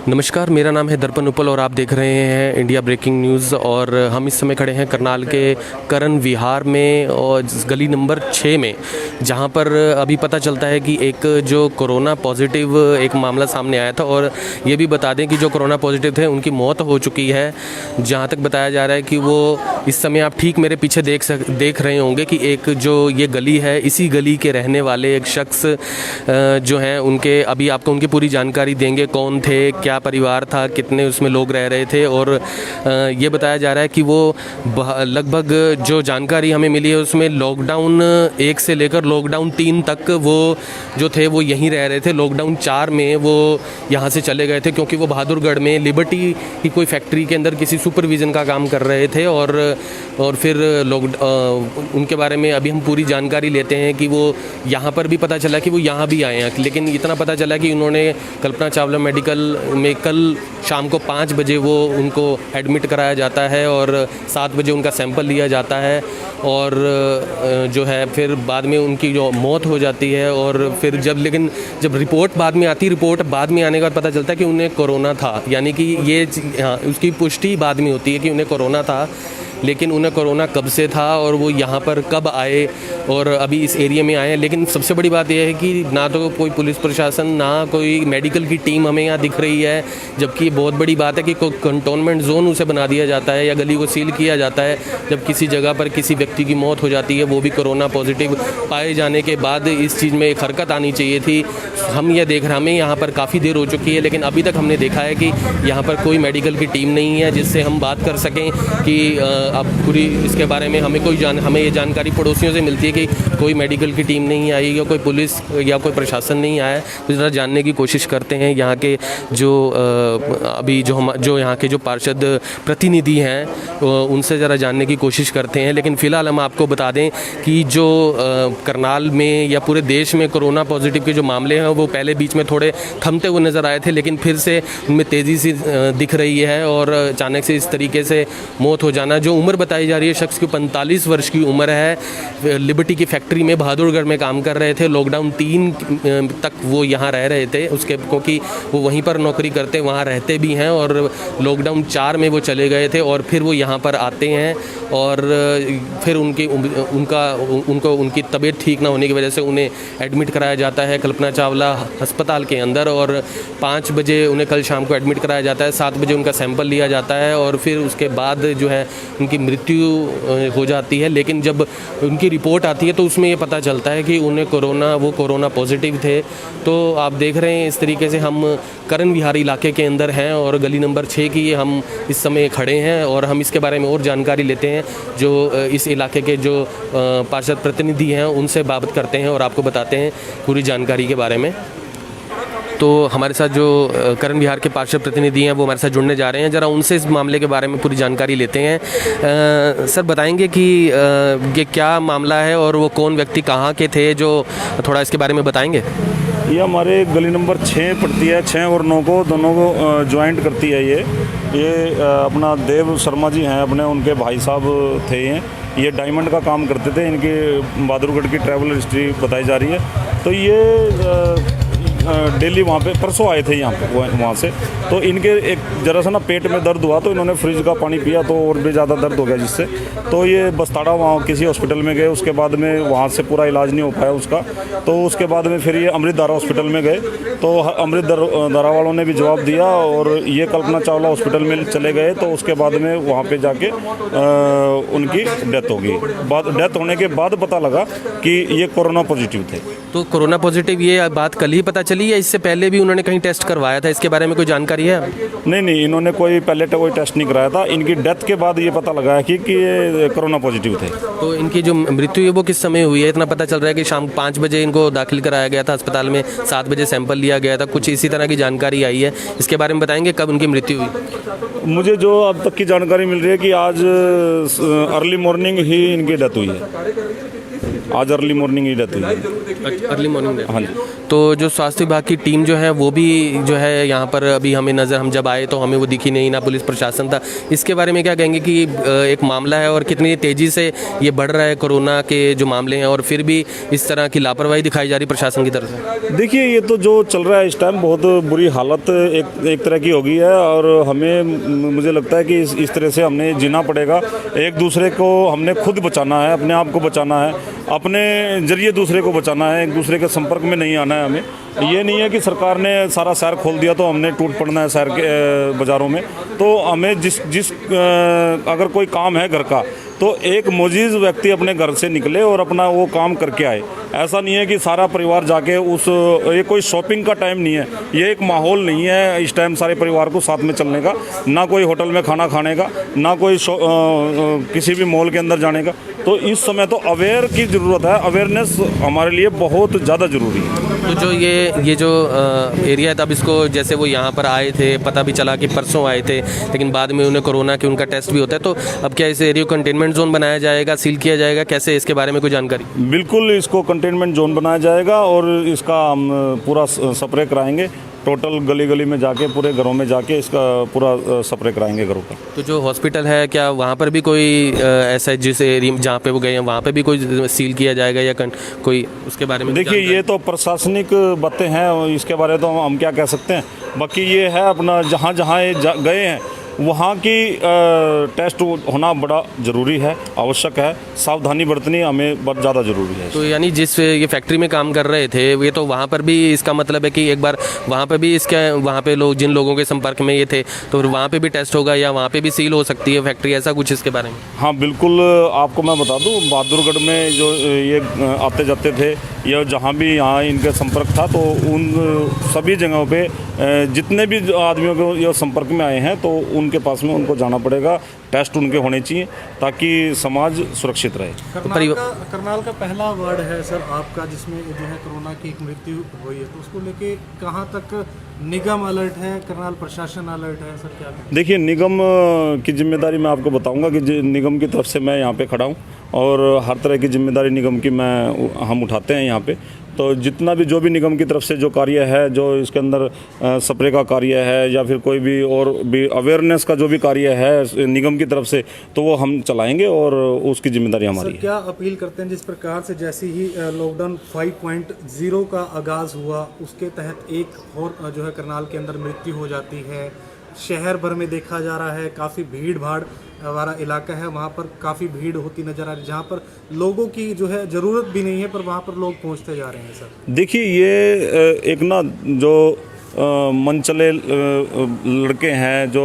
नमस्कार, मेरा नाम है दर्पण उपल और आप देख रहे हैं इंडिया ब्रेकिंग न्यूज़। और हम इस समय खड़े हैं करनाल के करण विहार में और गली नंबर 6 में, जहां पर अभी पता चलता है कि एक जो कोरोना पॉजिटिव एक मामला सामने आया था। और ये भी बता दें कि जो कोरोना पॉजिटिव थे उनकी मौत हो चुकी है। जहां तक बताया जा रहा है कि वो इस समय आप ठीक मेरे पीछे देख रहे होंगे कि एक जो ये गली है, इसी गली के रहने वाले एक शख्स जो हैं उनके अभी आपको उनकी पूरी जानकारी देंगे, कौन थे, क्या परिवार था, कितने उसमें लोग रह रहे थे। और ये बताया जा रहा है कि वो लगभग जो जानकारी हमें मिली है उसमें लॉकडाउन 1 से लेकर लॉकडाउन 3 तक वो जो थे वो यहीं रह रहे थे। लॉकडाउन 4 में वो यहाँ से चले गए थे क्योंकि वो बहादुरगढ़ में लिबर्टी की कोई फैक्ट्री के अंदर किसी सुपरविज़न का काम कर रहे थे। और फिर उनके बारे में अभी हम पूरी जानकारी लेते हैं कि वो यहाँ पर भी पता चला कि वो यहाँ भी आए हैं। लेकिन इतना पता चला कि उन्होंने कल्पना चावला मेडिकल में कल शाम को 5 बजे वो उनको एडमिट कराया जाता है और 7 बजे उनका सैंपल लिया जाता है। और जो है फिर बाद में उनकी जो मौत हो जाती है। और फिर जब रिपोर्ट बाद में आती, रिपोर्ट बाद में आने के बाद पता चलता है कि उन्हें कोरोना था। यानी कि ये उसकी पुष्टि बाद में होती है कि उन्हें कोरोना था, लेकिन उन्हें कोरोना कब से था और वो यहाँ पर कब आए और अभी इस एरिया में आए हैं। लेकिन सबसे बड़ी बात यह है कि ना तो कोई पुलिस प्रशासन, ना कोई मेडिकल की टीम हमें यहाँ दिख रही है। जबकि बहुत बड़ी बात है कि कोई कंटोनमेंट जोन उसे बना दिया जाता है या गली को सील किया जाता है जब किसी जगह पर किसी व्यक्ति की मौत हो जाती है, वो भी कोरोना पॉजिटिव पाए जाने के बाद। इस चीज़ में एक हरकत आनी चाहिए थी। हम ये देख रहे हैं, हमें यहाँ पर काफ़ी देर हो चुकी है, लेकिन अभी तक हमने देखा है कि यहाँ पर कोई मेडिकल की टीम नहीं है जिससे हम बात कर सकें कि अब पूरी इसके बारे में हमें ये जानकारी पड़ोसियों से मिलती है कि कोई मेडिकल की टीम नहीं आई या कोई पुलिस या कोई प्रशासन नहीं आया। तो ज़रा जानने की कोशिश करते हैं यहाँ के जो अभी जो यहाँ के जो पार्षद प्रतिनिधि हैं उनसे ज़रा जानने की कोशिश करते हैं। लेकिन फ़िलहाल हम आपको बता दें कि जो करनाल में या पूरे देश में कोरोना पॉजिटिव के जो मामले हैं वो पहले बीच में थोड़े थमते हुए नज़र आए थे, लेकिन फिर से उनमें तेज़ी से दिख रही है। और अचानक से इस तरीके से मौत हो जाना, जो उम्र बताई जा रही है शख्स की 45 वर्ष की उम्र है, लिबर्टी की फैक्ट्री में बहादुरगढ़ में काम कर रहे थे। लॉकडाउन 3 तक वो यहाँ रह रहे थे उसके, क्योंकि वो वहीं पर नौकरी करते, वहाँ रहते भी हैं। और लॉकडाउन 4 में वो चले गए थे और फिर वो यहाँ पर आते हैं और फिर उनकी तबीयत ठीक ना होने की वजह से उन्हें एडमिट कराया जाता है कल्पना चावला अस्पताल के अंदर। और 5 बजे उन्हें कल शाम को एडमिट कराया जाता है, 7 बजे उनका सैंपल लिया जाता है और फिर उसके बाद जो है उनकी मृत्यु हो जाती है। लेकिन जब उनकी रिपोर्ट आती है तो उसमें ये पता चलता है कि उन्हें वो कोरोना पॉजिटिव थे। तो आप देख रहे हैं इस तरीके से हम करण विहार इलाके के अंदर हैं और गली नंबर 6 की हम इस समय खड़े हैं और हम इसके बारे में और जानकारी लेते हैं। जो इस इलाके के जो पार्षद प्रतिनिधि हैं उनसे बात करते हैं और आपको बताते हैं पूरी जानकारी के बारे में। तो हमारे साथ जो करण विहार के पार्षद प्रतिनिधि हैं वो हमारे साथ जुड़ने जा रहे हैं। ज़रा उनसे इस मामले के बारे में पूरी जानकारी लेते हैं। सर, बताएंगे कि ये क्या मामला है और वो कौन व्यक्ति कहाँ के थे, जो थोड़ा इसके बारे में बताएंगे। ये हमारे गली नंबर 6 पड़ती है, 6 और 9 को दोनों को ज्वाइंट करती है। ये अपना देव शर्मा जी हैं, अपने उनके भाई साहब थे। ये डायमंड का काम करते थे। इनकी बहादुरगढ़ की ट्रैवल हिस्ट्री बताई जा रही है। तो ये डेली वहाँ पे परसों आए थे यहाँ पे वहाँ से। तो इनके एक जरा सा ना पेट में दर्द हुआ तो इन्होंने फ्रिज का पानी पिया तो और भी ज़्यादा दर्द हो गया जिससे। तो ये बस्ताड़ा वहाँ किसी हॉस्पिटल में गए, उसके बाद में वहाँ से पूरा इलाज नहीं हो पाया उसका। तो उसके बाद में फिर ये अमृतधारा हॉस्पिटल में गए तो अमृतधारा वालों ने भी जवाब दिया और ये कल्पना चावला हॉस्पिटल में चले गए। तो उसके बाद में वहाँ पर जाके उनकी डेथ हो गई। डेथ होने के बाद पता लगा कि ये कोरोना पॉजिटिव थे। तो कोरोना पॉजिटिव ये बात कल ही पता चली या इससे पहले भी उन्होंने कहीं टेस्ट करवाया था? इसके बारे में कोई जानकारी है? नहीं, इन्होंने पहले कोई टेस्ट नहीं कराया था। इनकी डेथ के बाद ये पता लगा है कि ये कोरोना पॉजिटिव थे। तो इनकी जो मृत्यु है वो किस समय हुई है? इतना पता चल रहा है कि शाम 5 बजे इनको दाखिल कराया गया था अस्पताल में, 7 बजे सैंपल लिया गया था, कुछ इसी तरह की जानकारी आई है। इसके बारे में बताएंगे कब उनकी मृत्यु हुई? मुझे जो अब तक की जानकारी मिल रही है कि आज अर्ली मॉर्निंग ही इनकी डेथ हुई है। आज अर्ली मॉर्निंग ही डेथ हुई है। Early morning? हाँ जी। तो जो स्वास्थ्य विभाग की टीम जो है वो भी जो है यहाँ पर अभी हमें नज़र, हम जब आए तो हमें वो दिखी नहीं, ना पुलिस प्रशासन था। इसके बारे में क्या कहेंगे कि एक मामला है और कितनी तेज़ी से ये बढ़ रहा है कोरोना के जो मामले हैं, और फिर भी इस तरह की लापरवाही दिखाई जा रही प्रशासन की तरफ से? देखिए, ये तो जो चल रहा है इस टाइम बहुत बुरी हालत एक तरह की हो गई है, और हमें मुझे लगता है कि इस तरह से हमने जीना पड़ेगा। एक दूसरे को हमने खुद बचाना है, अपने आप को बचाना है, अपने जरिए दूसरे को बचाना है, एक दूसरे के संपर्क में नहीं आना है हमें। ये नहीं है कि सरकार ने सारा शहर खोल दिया तो हमने टूट पड़ना है शहर के बाज़ारों में। तो हमें अगर कोई काम है घर का, तो एक मोजीज़ व्यक्ति अपने घर से निकले और अपना वो काम करके आए। ऐसा नहीं है कि सारा परिवार जाके ये कोई शॉपिंग का टाइम नहीं है, ये एक माहौल नहीं है इस टाइम सारे परिवार को साथ में चलने का, ना कोई होटल में खाना खाने का, ना कोई किसी भी मॉल के अंदर जाने का। तो इस समय तो अवेयर की ज़रूरत है, अवेयरनेस हमारे लिए बहुत ज़्यादा ज़रूरी है। तो जो ये जो एरिया है, तब इसको जैसे वो यहाँ पर आए थे, पता भी चला कि परसों आए थे, लेकिन बाद में उन्हें कोरोना की उनका टेस्ट भी होता है, तो अब क्या इस एरिया को कंटेनमेंट जोन बनाया जाएगा, सील किया जाएगा, कैसे, इसके बारे में कोई जानकारी? बिल्कुल, इसको कंटेनमेंट जोन बनाया जाएगा और इसका हम पूरा स्प्रे कराएंगे, टोटल गली गली में जाके, पूरे घरों में जाके इसका पूरा स्प्रे कराएंगे घरों का। तो जो हॉस्पिटल है, क्या वहाँ पर भी कोई ऐसा जिस एरिया जहाँ पे वो गए हैं वहाँ पे भी कोई सील किया जाएगा या कोई उसके बारे में? देखिए, ये तो प्रशासनिक बातें हैं, इसके बारे में तो हम क्या कह सकते हैं। बाकी ये है अपना जहाँ जहाँ ये गए हैं वहाँ की टेस्ट होना बड़ा ज़रूरी है, आवश्यक है, सावधानी बरतनी हमें बहुत ज़्यादा ज़रूरी है। तो यानी जिस ये फैक्ट्री में काम कर रहे थे ये, तो वहाँ पर भी इसका मतलब है कि एक बार वहाँ पर भी इसके वहाँ पे लोग, जिन लोगों के संपर्क में ये थे, तो फिर वहाँ पे भी टेस्ट होगा या वहाँ पे भी सील हो सकती है फैक्ट्री, ऐसा कुछ इसके बारे में? हाँ बिल्कुल, आपको मैं बता दूँ, बहादुरगढ़ में जो ये आते जाते थे या जहाँ भी यहाँ इनका संपर्क था, तो उन सभी जगहों पे जितने भी आदमियों के ये संपर्क में आए हैं, तो उनके पास में उनको जाना पड़ेगा, टेस्ट उनके होने चाहिए ताकि समाज सुरक्षित रहे। करनाल का पहला वार्ड है सर आपका, जिसमें जो है कोरोना की एक मृत्यु हुई है, तो उसको लेके कहाँ तक निगम अलर्ट है, करनाल प्रशासन अलर्ट है सर, क्या? देखिए, निगम की जिम्मेदारी मैं आपको बताऊंगा कि निगम की तरफ से मैं यहाँ पे खड़ा हूँ और हर तरह की जिम्मेदारी निगम की हम उठाते हैं यहाँ पे। तो जितना भी जो भी निगम की तरफ से जो कार्य है, जो इसके अंदर स्प्रे का कार्य है या फिर कोई भी और भी अवेयरनेस का जो भी कार्य है निगम की तरफ से, तो वो हम चलाएंगे और उसकी जिम्मेदारी हमारी है। क्या अपील करते हैं, जिस प्रकार से जैसे ही लॉकडाउन 5.0 का आगाज़ हुआ, उसके तहत एक और जो है करनाल के अंदर मृत्यु हो जाती है, शहर भर में देखा जा रहा है, काफ़ी भीड़ भाड़ वाला इलाका है, वहाँ पर काफ़ी भीड़ होती नज़र आ रही है, जहाँ पर लोगों की जो है ज़रूरत भी नहीं है, पर वहाँ पर लोग पहुँचते जा रहे हैं सर। देखिए, ये एक ना जो मनचले लड़के हैं, जो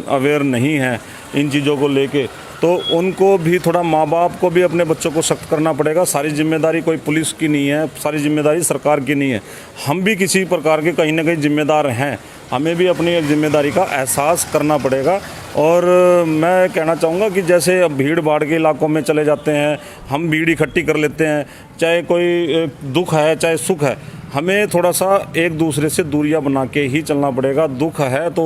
अवेयर नहीं हैं इन चीज़ों को लेके, तो उनको भी थोड़ा, माँ बाप को भी अपने बच्चों को सख्त करना पड़ेगा। सारी जिम्मेदारी कोई पुलिस की नहीं है, सारी जिम्मेदारी सरकार की नहीं है, हम भी किसी प्रकार के कहीं ना कहीं जिम्मेदार हैं, हमें भी अपनी एक जिम्मेदारी का एहसास करना पड़ेगा। और मैं कहना चाहूँगा कि जैसे अब भीड़ भाड़ के इलाकों में चले जाते हैं, हम भीड़ इकट्ठी कर लेते हैं, चाहे कोई दुख है चाहे सुख है, हमें थोड़ा सा एक दूसरे से दूरियां बना के ही चलना पड़ेगा। दुख है तो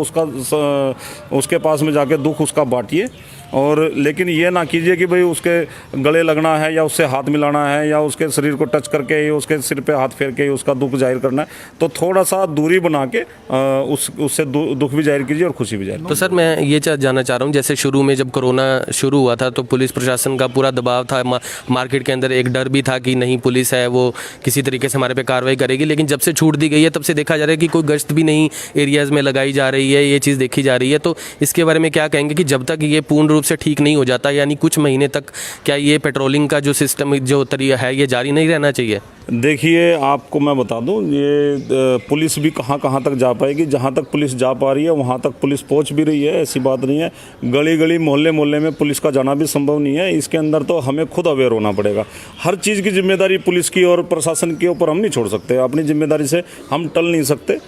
उसके पास में जाके दुख उसका बांटिए, और लेकिन ये ना कीजिए कि भाई उसके गले लगना है या उससे हाथ मिलाना है या उसके शरीर को टच करके ही उसके सिर पे हाथ फेर के ही उसका दुख जाहिर करना है। तो थोड़ा सा दूरी बना के उससे दुख भी जाहिर कीजिए और खुशी भी जाहिर। तो सर, मैं ये जानना चाह रहा हूँ, जैसे शुरू में जब कोरोना शुरू हुआ था तो पुलिस प्रशासन का पूरा दबाव था, मार्केट के अंदर एक डर भी था कि नहीं पुलिस है वो किसी तरीके से हमारे पे कार्रवाई करेगी, लेकिन जब से छूट दी गई है तब से देखा जा रहा है कि कोई गश्त भी नहीं एरियाज़ में लगाई जा रही है, ये चीज़ देखी जा रही है। तो इसके बारे में क्या कहेंगे कि जब तक ये पूर्ण रूप से ठीक नहीं हो जाता, यानी कुछ महीने तक, क्या ये पेट्रोलिंग का जो सिस्टम जो तरीका है ये जारी नहीं रहना चाहिए? देखिए, आपको मैं बता दूं, ये पुलिस भी कहाँ कहाँ तक जा पाएगी। जहाँ तक पुलिस जा पा रही है वहाँ तक पुलिस पहुँच भी रही है, ऐसी बात नहीं है। गली गली मोहल्ले मोहल्ले में पुलिस का जाना भी संभव नहीं है। इसके अंदर तो हमें खुद अवेयर होना पड़ेगा। हर चीज़ की जिम्मेदारी पुलिस की और प्रशासन के ऊपर हम नहीं छोड़ सकते, अपनी जिम्मेदारी से हम टल नहीं सकते।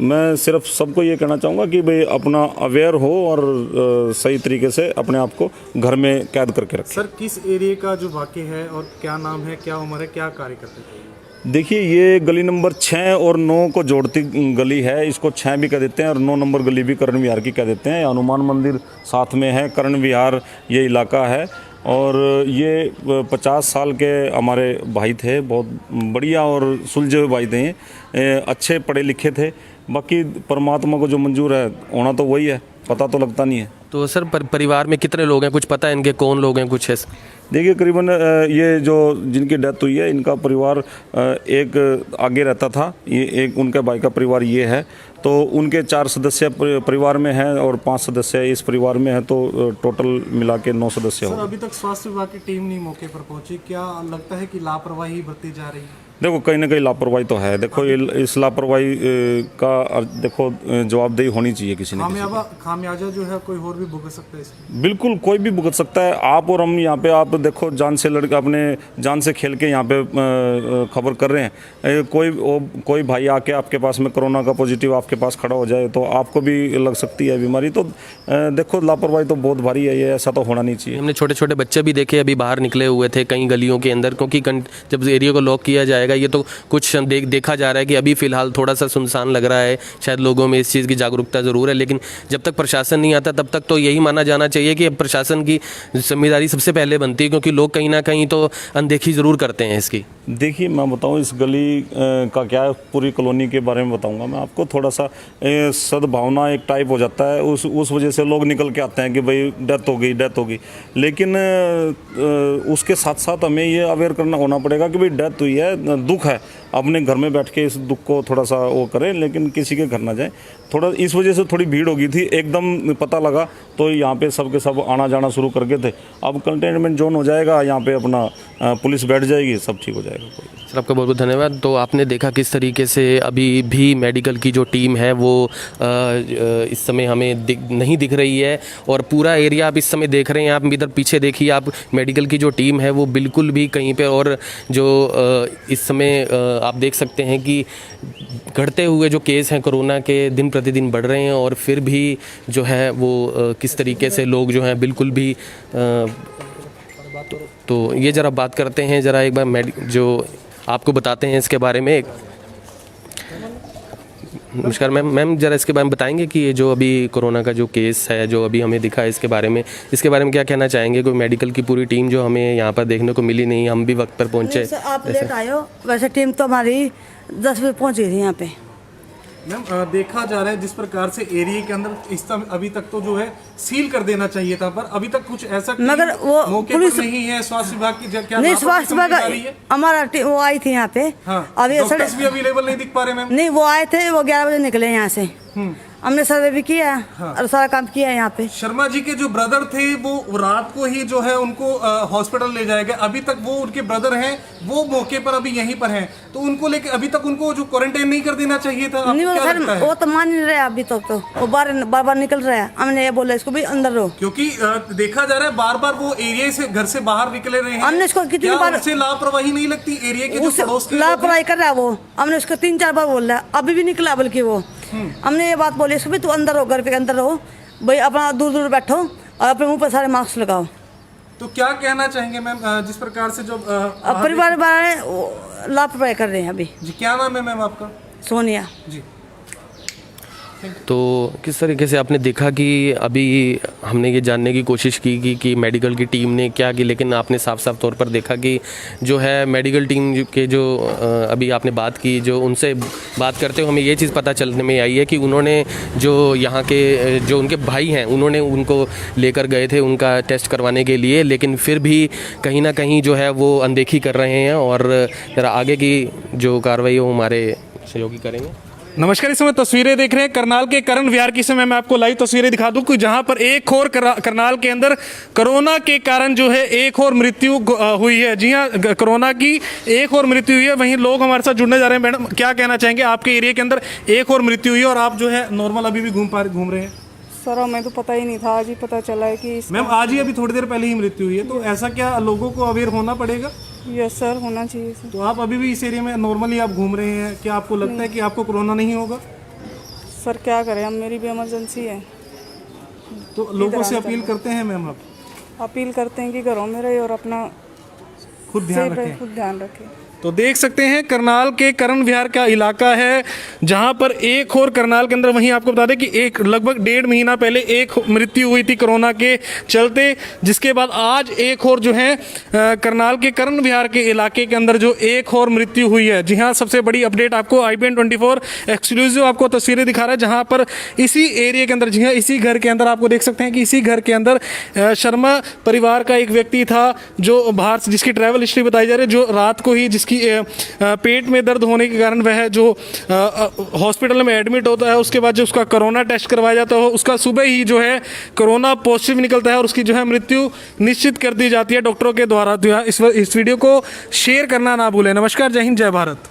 मैं सिर्फ सबको ये कहना चाहूँगा कि भाई अपना अवेयर हो और सही तरीके से अपने आप को घर में कैद करके रखें। सर, किस एरिया का जो वाक़ई है और क्या नाम है, क्या उम्र है, क्या कार्य करते हैं? देखिए, ये गली नंबर 6 और 9 को जोड़ती गली है, इसको 6 भी कह देते हैं और 9 नंबर गली भी कर्ण विहार की कह देते हैं। हनुमान मंदिर साथ में है, कर्ण विहार ये इलाका है। और ये 50 साल के हमारे भाई थे, बहुत बढ़िया और सुलझे हुए भाई थे, अच्छे पढ़े लिखे थे। बाकी परमात्मा को जो मंजूर है होना तो वही है, पता तो लगता नहीं है। तो सर परिवार में कितने लोग हैं, कुछ पता है इनके कौन लोग हैं कुछ है? देखिए करीबन ये जो जिनकी डेथ हुई है इनका परिवार एक आगे रहता था, ये एक उनके भाई का परिवार ये है, तो उनके 4 सदस्य परिवार में हैं और 5 सदस्य इस परिवार में हैं, तो टोटल मिला के 9 सदस्य हो। सर अभी तक स्वास्थ्य विभाग की टीम नहीं मौके पर पहुंची, क्या लगता है कि लापरवाही बरती जा रही है? देखो कहीं ना कहीं लापरवाही तो है। देखो इस लापरवाही का देखो जवाबदेही होनी चाहिए किसी ने। खामियाजा जो है कोई और भी भुगत सकता है इसमें? बिल्कुल कोई भी भुगत सकता है। आप और हम यहाँ पे, आप देखो जान से लड़के अपने जान से खेल के यहाँ पे खबर कर रहे हैं। कोई भाई आके आपके पास में कोरोना का पॉजिटिव आपके पास खड़ा हो जाए तो आपको भी लग सकती है बीमारी। तो देखो लापरवाही तो बहुत भारी है, ये ऐसा तो होना नहीं चाहिए। हमने छोटे छोटे बच्चे भी देखे अभी बाहर निकले हुए थे कई गलियों के अंदर, क्योंकि जब एरिया को लॉक किया जाएगा ये तो कुछ देखा जा रहा है कि अभी फिलहाल थोड़ा सा सुनसान लग रहा है। शायद लोगों में इस चीज़ की जागरूकता ज़रूर है, लेकिन जब तक प्रशासन नहीं आता तब तक तो यही माना जाना चाहिए कि प्रशासन की जिम्मेदारी सबसे पहले बनती है, क्योंकि लोग कहीं ना कहीं तो अनदेखी ज़रूर करते हैं इसकी। देखिए मैं बताऊं इस गली का क्या है, पूरी कॉलोनी के बारे में बताऊंगा मैं आपको। थोड़ा सा सद्भावना एक टाइप हो जाता है, उस वजह से लोग निकल के आते हैं कि भाई डेथ हो गई। लेकिन उसके साथ साथ हमें ये अवेयर करना होना पड़ेगा कि भाई डेथ हुई है, दुख है, अपने घर में बैठ के इस दुख को थोड़ा सा वो करें, लेकिन किसी के घर ना जाए। थोड़ा इस वजह से थोड़ी भीड़ हो गई थी, एकदम पता लगा तो यहाँ पे सब के सब आना जाना शुरू कर गए थे। अब कंटेनमेंट जोन हो जाएगा, यहाँ पे अपना पुलिस बैठ जाएगी, सब ठीक हो जाएगा। सर आपका बहुत बहुत धन्यवाद। तो आपने देखा किस तरीके से अभी भी मेडिकल की जो टीम है वो इस समय हमें नहीं दिख रही है, और पूरा एरिया आप इस समय देख रहे हैं। आप इधर पीछे देखिए, आप मेडिकल की जो टीम है वो बिल्कुल भी कहीं पे, और जो इस समय आप देख सकते हैं कि घटते हुए जो केस हैं कोरोना के दिन प्रतिदिन बढ़ रहे हैं, और फिर भी जो है वो किस तरीके से लोग जो हैं बिल्कुल भी तो ये ज़रा बात करते हैं, ज़रा एक बार जो आपको बताते हैं इसके बारे में। नमस्कार मैम ज़रा इसके बारे में बताएंगे कि ये जो अभी कोरोना का जो केस है जो अभी हमें दिखा है इसके बारे में क्या कहना चाहेंगे? कोई मेडिकल की पूरी टीम जो हमें यहाँ पर देखने को मिली नहीं, हम भी वक्त पर पहुँचे। आप लेट आए हो, वैसे टीम तो हमारी 10 बजे पहुँच गई थी यहाँ पे। मैम देखा जा रहा है जिस प्रकार से एरिया के अंदर इस समय अभी तक तो जो है सील कर देना चाहिए था, पर अभी तक कुछ ऐसा मगर वो मौके पर नहीं है। स्वास्थ्य विभाग की क्या नहीं, स्वास्थ्य विभाग हमारा वो आई थी यहाँ पे। हाँ, अभी डॉक्टर्स भी अवेलेबल नहीं दिख पा रहे मैम। नहीं, वो आए थे, वो 11 बजे निकले यहाँ से। हमने सर्वे भी किया और सारा काम किया है यहाँ पे। शर्मा जी के जो ब्रदर थे वो रात को ही जो है उनको हॉस्पिटल ले जाए गए। अभी तक वो उनके ब्रदर हैं, वो मौके पर अभी यहीं पर हैं, तो उनको लेके अभी तक उनको जो क्वारंटाइन नहीं कर देना चाहिए था? नहीं, वो तो मान नहीं रहा अभी तक, तो वो बार निकल रहा है। हमने ये बोला इसको भी अंदर रहो, क्योंकि देखा जा रहा है बार बार वो एरिया से घर से बाहर निकले रहे हैं। हमने इसको कितनी बार लापरवाही नहीं लगती एरिया के जो पड़ोस के लापरवाही कर रहा है वो। हमने उसको 3-4 बार बोल रहा है, अभी भी निकला। बल्कि वो हमने ये बात बोली इसको भी, तू अंदर रहो, घर पे अंदर रहो भाई, अपना दूर दूर बैठो और अपने मुंह पर सारे मास्क लगाओ। तो क्या कहना चाहेंगे मैम जिस प्रकार से जो परिवार वाले लापरवाही कर रहे हैं अभी? जी क्या नाम है मैम आपका? सोनिया जी। तो किस तरीके से आपने देखा कि अभी हमने ये जानने की कोशिश की कि मेडिकल की टीम ने क्या की, लेकिन आपने साफ साफ तौर पर देखा कि जो है मेडिकल टीम के जो अभी आपने बात की, जो उनसे बात करते हुए हमें ये चीज़ पता चलने में आई है कि उन्होंने जो यहाँ के जो उनके भाई हैं उन्होंने उनको लेकर गए थे उनका टेस्ट करवाने के लिए, लेकिन फिर भी कहीं ना कहीं जो है वो अनदेखी कर रहे हैं, और ज़रा आगे की जो कार्रवाई है वो हमारे सहयोगी करेंगे। नमस्कार, इस समय तस्वीरें देख रहे हैं करनाल के करण विहार की। समय मैं आपको लाइव तस्वीरें दिखा दूं कि जहां पर एक और करनाल के अंदर कोरोना के कारण जो है एक और मृत्यु हुई है। जी हां, कोरोना की एक और मृत्यु हुई है। वहीं लोग हमारे साथ जुड़ने जा रहे हैं। मैडम क्या कहना चाहेंगे, आपके एरिया के अंदर एक और मृत्यु हुई है और आप जो है नॉर्मल अभी भी घूम रहे हैं? सर हमें तो पता ही नहीं था, आज ही पता चला है कि मैम आज ही अभी थोड़ी देर पहले ही मृत्यु हुई है, तो ऐसा क्या लोगों को अवेयर होना पड़ेगा? यस सर, होना चाहिए सर। तो आप अभी भी इस एरिया में नॉर्मली आप घूम रहे हैं, क्या आपको लगता है कि आपको कोरोना नहीं होगा? सर क्या करें, हम मेरी भी इमरजेंसी है। तो लोगों से अपील करते हैं मैम, आप अपील करते हैं कि घरों में रहे और अपना खुद ध्यान रखें। खुद ध्यान रखें। तो देख सकते हैं करनाल के करण विहार का इलाका है, जहां पर एक और करनाल के अंदर, वहीं आपको बता दें कि एक लगभग 1.5 महीना पहले एक मृत्यु हुई थी कोरोना के चलते, जिसके बाद आज एक और जो है करनाल के करण विहार के इलाके के अंदर जो एक और मृत्यु हुई है। जी हाँ, सबसे बड़ी अपडेट आपको IBN 24 एक्सक्लूसिव आपको तस्वीरें दिखा रहा है, जहां पर इसी एरिया के अंदर, जी हाँ, इसी घर के अंदर आपको देख सकते हैं कि इसी घर के अंदर शर्मा परिवार का एक व्यक्ति था जो बाहर से, जिसकी ट्रैवल हिस्ट्री बताई जा रही है, जो रात को ही जिसकी पेट में दर्द होने के कारण वह जो हॉस्पिटल में एडमिट होता है, उसके बाद जो उसका कोरोना टेस्ट करवाया जाता है, उसका सुबह ही जो है कोरोना पॉजिटिव निकलता है और उसकी जो है मृत्यु निश्चित कर दी जाती है डॉक्टरों के द्वारा। इस वीडियो को शेयर करना ना भूलें। नमस्कार, जय हिंद, जय भारत।